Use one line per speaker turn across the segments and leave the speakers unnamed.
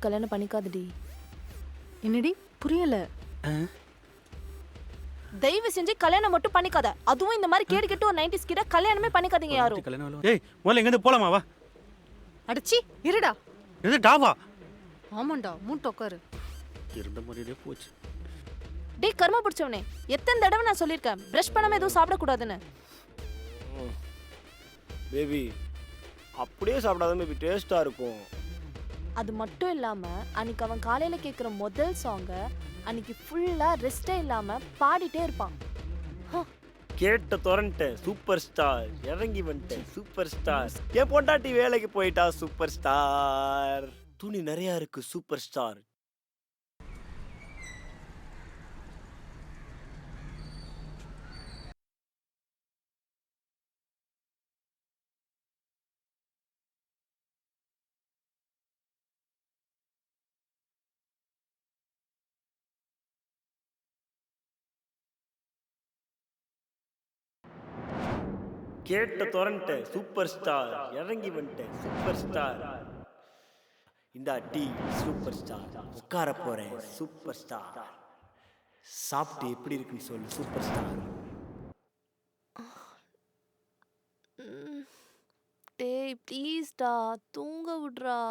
கல்யாணம் பண்ணிக்காதடி.
என்னடி புரியல?
தயவு செஞ்சு கல்யாணம் மட்டும் பண்ணிக்காத. அதுவும் இந்த மாதிரி கேடு கெட்டு ஒரு 90s கிட்ட கல்யாணமே பண்ணிக்காதீங்க யாரும்.
ஏய் முதல்ல எங்க இருந்து போலாமா? வா.
அடச்சி இருடா.
இது டாவா?
ஆமாண்டா, மூட்டு உட்காரு.
இருந்த மாதிரியே போச்சு.
டேய் கர்மா பிடிச்சவனே, எத்தனை தடவை நான் சொல்லியிருக்கேன் பிரஷ் பண்ணாம எதுவும் சாப்பிடக்கூடாதுன்னு.
பேபி அப்படியே சாப்பிடாத பேபி, டேஸ்டா இருக்கும்.
அது மட்டும் இல்லாம அன்னைக்கு அவன் காலையில கேட்குற முதல் சாங்கை அன்னைக்கு ஃபுல்லா ரெஸ்டே இல்லாம பாடிட்டே இருப்பான்.
கேட்ட தொடன்ட்டேன் சூப்பர் ஸ்டார், இறங்கி வந்துட்டேன் சூப்பர் ஸ்டார், என் பொண்டாட்டி வேலைக்கு போயிட்டா சூப்பர் ஸ்டார், துணி நிறைய இருக்கு சூப்பர் ஸ்டார். கேட்ட தொடன்ட்டேன் சூப்பர் ஸ்டார், இறங்கி வந்துட்டேன் சூப்பர் ஸ்டார், இந்த டீ சூப்பர் ஸ்டார், உட்கார போறேன் சூப்பர் ஸ்டார், சாப்பிட்டு எப்படி இருக்குன்னு சொல்லு சூப்பர் ஸ்டார்.
டேய் ப்ளீஸ்டா தூங்க விடுறா.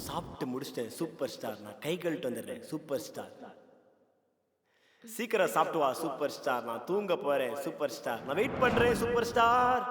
சாப்பிட்டு முடிச்சிட்டேன் சூப்பர் ஸ்டார், நான் கை கழுட்டு வந்துடுறேன் சூப்பர் ஸ்டார், சீக்கிரம் சாப்பிட்டு வா சூப்பர் ஸ்டார், நான் தூங்க போறேன் சூப்பர் ஸ்டார், நான் வெயிட் பண்றேன் சூப்பர் ஸ்டார்.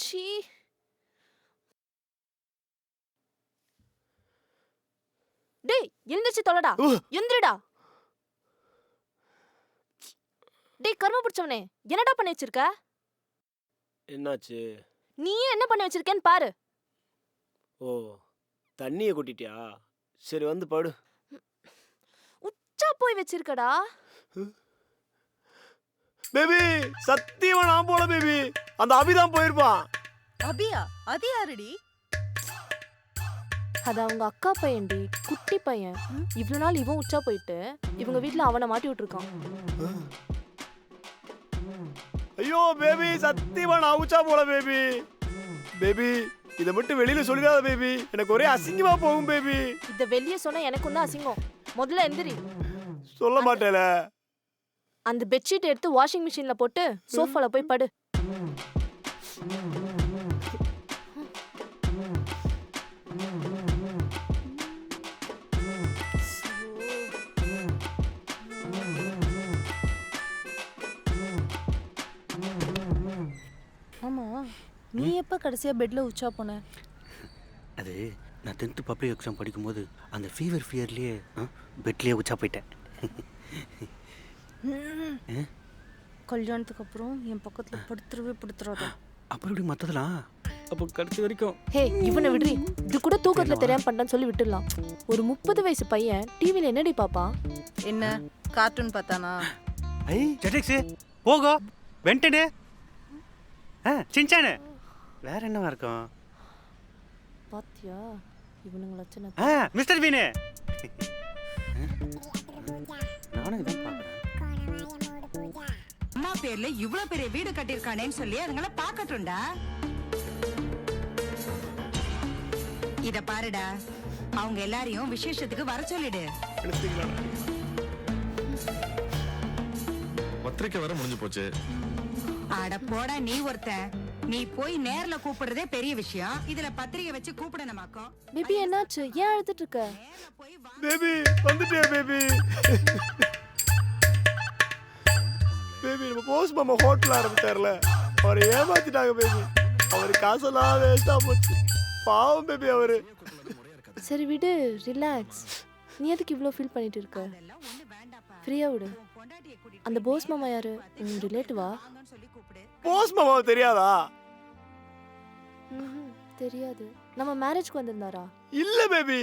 சீ. டேய் எழுந்திருச்சு தொலைடா, எந்திரடா. டேய் கர்ம பிடிச்சவனே, என்னடா பண்ணி வச்சிருக்க?
என்னாச்சு?
நீயே என்ன பண்ணி வச்சிருக்கேன்னு பாரு.
ஓ தண்ணியை கொட்டிட்டியா? சரி வந்து படு.
உச்சா போய் வச்சிருக்கடா.
பேபி சத்தியமா நான் போல பேபி, அந்த அபிதான் போயிருப்பான்.
அபியா? அது யாருடி?
அது அவங்க அக்கா பையன்டி, குட்டி பையன். இவ்வளவு நாள் இவன் உச்சா போயிட்டு இவங்க வீட்டுல அவனை மாட்டி விட்டுருக்கான்.
ஐயோ பேபி சத்தியமா நான் உச்சா போல பேபி. பேபி இதை மட்டும் வெளியில சொல்லிடாத பேபி, எனக்கு ஒரே அசிங்கமா போகும் பேபி.
இத வெளியே சொன்னா எனக்கும் தான் அசிங்கம். முதல்ல எந்திரி.
சொல்ல மாட்டேல.
அந்த பெட்ஷீட் எடுத்து வாஷிங் மிஷின்ல போட்டு சோஃபால போய் படு.
ஆமா, நீ எப்ப கடைசியா பெட்ல உச்சா போன?
அது நான் 10th பப்ளிக் எக்ஸாம் படிக்கும்போது அந்த ஃபியர்லேயே பெட்லேயே உச்சா போயிட்டேன்.
கல்யாணத்துக்கு அப்புறம் என் பக்கத்துல படுத்துறாத.
அப்புறம் இப்படி மற்றதெல்லாம் அப்போ கடைசி வரைக்கும்.
ஹே இவனை விடுறி, இது கூட தூக்கத்துல தெரியாம பண்ணான்னு சொல்லி விட்டுடலாம். ஒரு 30 வயசு பையன் டிவில என்னடி பாப்பா?
என்ன கார்ட்டூன் பார்த்தானா?
ஐ ஜெட்டிக்ஸு போகோ வெண்டனு சின்சானு வேற என்னவா இருக்கும்?
பாத்தியா இவனுங்க லட்சணம்.
Mister bean. நானும் இதான் பார்க்குறேன்.
அம்மா பேர்ல இவ்வளவு பெரிய வீடு கட்டியிருக்கானேன்னு சொல்லி அதுங்களை பாக்கட்டும்டா. இத பாருடா, அவங்க எல்லாரையும் விசேஷத்துக்கு வர சொல்லிடு.
பத்திரிக்கை வர முடிஞ்சு போச்சு.
அட போடா நீ ஒருத்தன், நீ போய் நேர்ல கூப்பிடுறதே பெரிய விஷயம், இதுல பத்திரிக்கை வச்சு கூப்பிடணுமாக்கும்.
பேபி என்னாச்சு, ஏன் அழுதுட்டு இருக்க?
நேர்ல போய்
பேபி வந்துட்டேன் பேபி. பேபி நம்ம போஸ் மாமா ஹோட்டல் ஆரம்பிச்சார்ல, அவரை ஏமாத்திட்டாங்க பேபி. அவரு காசெல்லாம் வேஸ்டா போச்சு. பாவம் பேபி அவரு.
சரி விடு, ரிலாக்ஸ். நீ எதுக்கு இவ்வளோ ஃபீல் பண்ணிட்டு இருக்க?
அதெல்லாம் ஒண்ணு வேண்டாப்பா.
ஃப்ரீயா விடு.
உன் பொண்டாட்டியை கூட்டிட்டு
அந்த
போய்
போஸ் மாமா யாரு? உன் ரிலேட்டிவா?
வாங்கன்னு சொல்லி கூப்பிடு.
போஸ் மாமாவை தெரியாதா?
ம்ஹும், தெரியாது. நம்ம மேரேஜ்க்கு வந்திருந்தாரா?
இல்ல பேபி.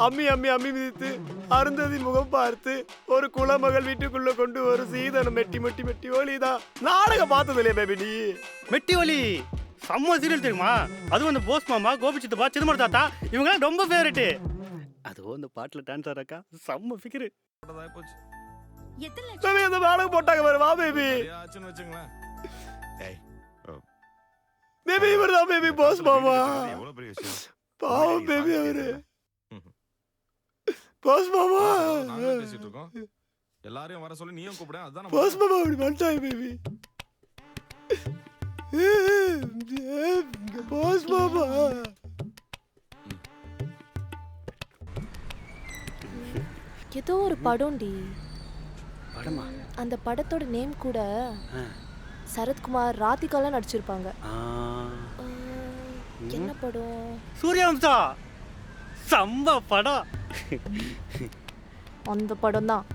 அம்மி அம்மி அம்மி மிதித்து அருந்ததி முகம் பார்த்து ஒரு குலமகள் வீட்டுக்குள்ள கொண்டு ஒரு சீதனம் மெட்டி மெட்டி மெட்டி ஒலிதான். நாடகம் பார்த்தது இல்லையா பேபி நீ?
மெட்டி ஒலி செம்ம சீரியல் தெரியுமா? அதுவும் அந்த போஸ் மாமா, கோபி சித்தப்பா, சிதம்பரம் தாத்தா இவங்கெல்லாம் ரொம்ப ஃபேவரட். அதுவும் அந்த பாட்டில் டான்ஸ் ஆடுறக்கா செம்ம ஃபிகரு.
எத்தனை லட்சம்
பேபி அந்த நாடகம் போட்டாங்க பாரு. வா பேபி.
ஆச்சுன்னு வச்சுங்களேன். ஏய்,
பேபி இவர்தான் பேபி போஸ் மாமா.
எவ்வளவு பெரிய விஷயம்.
பாவம் பேபி அவரு. போஸ் மாமா.
நாங்களே பேசிட்டு இருக்கோம். எல்லாரையும் வர சொல்லி நீயும் கூப்பிடு. அதான்
போஸ் மாமா அப்படி வந்துட்டாங்க பேபி. போஸ் மாமா.
ஏதோ ஒரு படம்டி.
படமா?
அந்த படத்தோட நேம் கூட
ஆ.
சரத்குமார், ராதிகாலாம் நடிச்சிருப்பாங்க.
ஆ.
என்ன படம்?
சூர்யாவம்சா செம்ம படம்.
அந்த படம் தான்.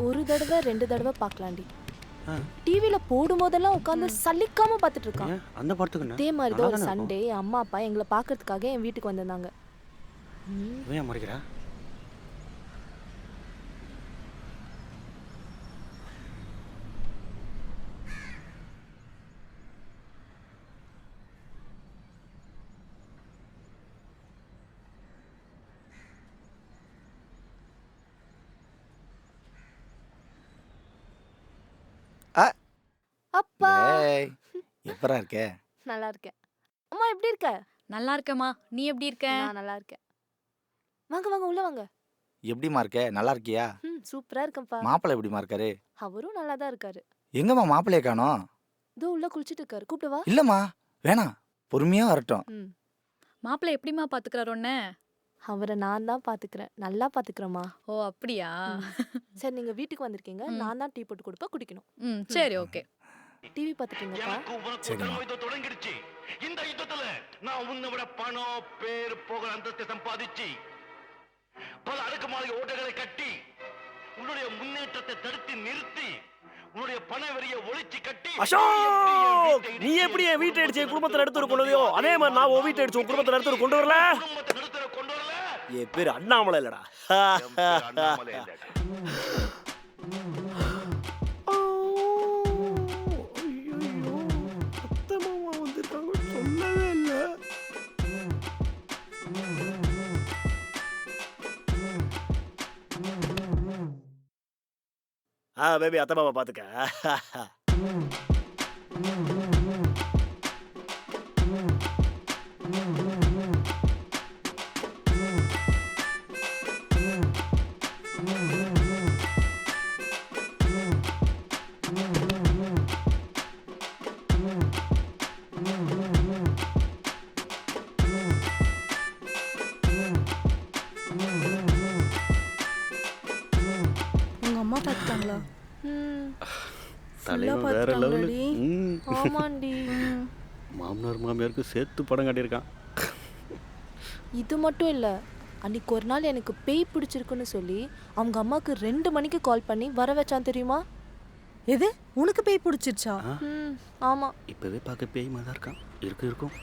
ஒரு தடவை 2 தடவை பார்க்கலாண்டி. டிவில போடும்போதெல்லாம் உட்காந்து சலிக்காம பார்த்துட்டு இருக்கான்.
ஏன், அந்த படத்துக்கு
அதே மாதிரி தான் ஒரு சண்டே அம்மா அப்பா எங்களை பார்க்கறதுக்காக என் வீட்டுக்கு வந்திருந்தாங்க.
ஏன் முறைக்கிறா?
அப்பா
எப்பரா இருக்க?
நல்லா இருக்கேன். அம்மா எப்படி இருக்க?
நல்லா இருக்கேம்மா, நீ எப்படி இருக்க?
நான் நல்லா இருக்கேன். வாங்க வாங்க உள்ள வாங்க.
எப்படிமா இருக்க? நல்லா இருக்கியா?
சூப்பரா இருக்கேன்ப்பா.
மாப்பிள்ளை எப்படிமா இருக்காரு?
அவரும் நல்லா தான் இருக்காரு.
எங்கம்மா மாப்பிள்ளைய காணோம்?
இதோ உள்ள குளிச்சிட்டு இருக்காரு. கூப்பிடுவா?
இல்லம்மா வேணாம், பொறுமையா வரட்டும்.
மாப்பிள்ளை எப்படிம்மா பாத்துக்கிறாரு உன்ன?
அவரை நான் தான் பாத்துக்கிறேன். நல்லா பாத்துக்கிறேம்மா.
ஓ அப்படியா?
சரி நீங்க வீட்டுக்கு வந்திருக்கீங்க. நான் தான் டீ போட்டு கொடுப்பா, குடிக்கணும்.
சரி ஓகே.
டிவி பாத்துட்டீங்கப்பா?
தொடங்கிடுச்சு. இந்த யுத்தத்துல நான் உன்னை விட பணம், பேர், புகழ், அந்தஸ்தை சம்பாதிச்சு பல அடுக்குமாளிகை ஓட்டைகளை கட்டி உன்னுடைய முன்னேற்றத்தை தடுத்து நிறுத்தி உன்னுடைய பண வரிய ஒழிச்சு கட்டி
அசோக், நீ எப்படி என் வீட்டை அடிச்சு என் குடும்பத்தை நடத்துற கொண்டு வரையோ அதே மாதிரி நான் உன் வீட்டை அடிச்சு உன் குடும்பத்தை நடத்துற கொண்டு வரல.
குடும்பத்தை நிறுத்தற கொண்டு வரல.
என் பேர் அண்ணாமலை இல்லடா.
அண்ணாமலை இல்ல.
பேபி அத்தை மாமா பாத்துக்க.
உங்க அம்மா பாத்துட்டாங்களா?
தலைவன் வேற லெவலு.
ஆமாண்டி.
மாமனார் மாமியாருக்கு சேர்த்து படம் காட்டியிருக்கான்.
இது மட்டும் இல்ல, அன்னைக்கு ஒரு நாள் எனக்கு பேய் பிடிச்சிருக்குன்னு சொல்லி அவங்க அம்மாக்கு 2 மணிக்கு கால் பண்ணி வர வச்சான் தெரியுமா?
எது, உனக்கு பேய் பிடிச்சிருச்சா?
ஆமா.
இப்பவே பார்க்க பேய் மாதிரி தான் இருக்கான். இருக்கும்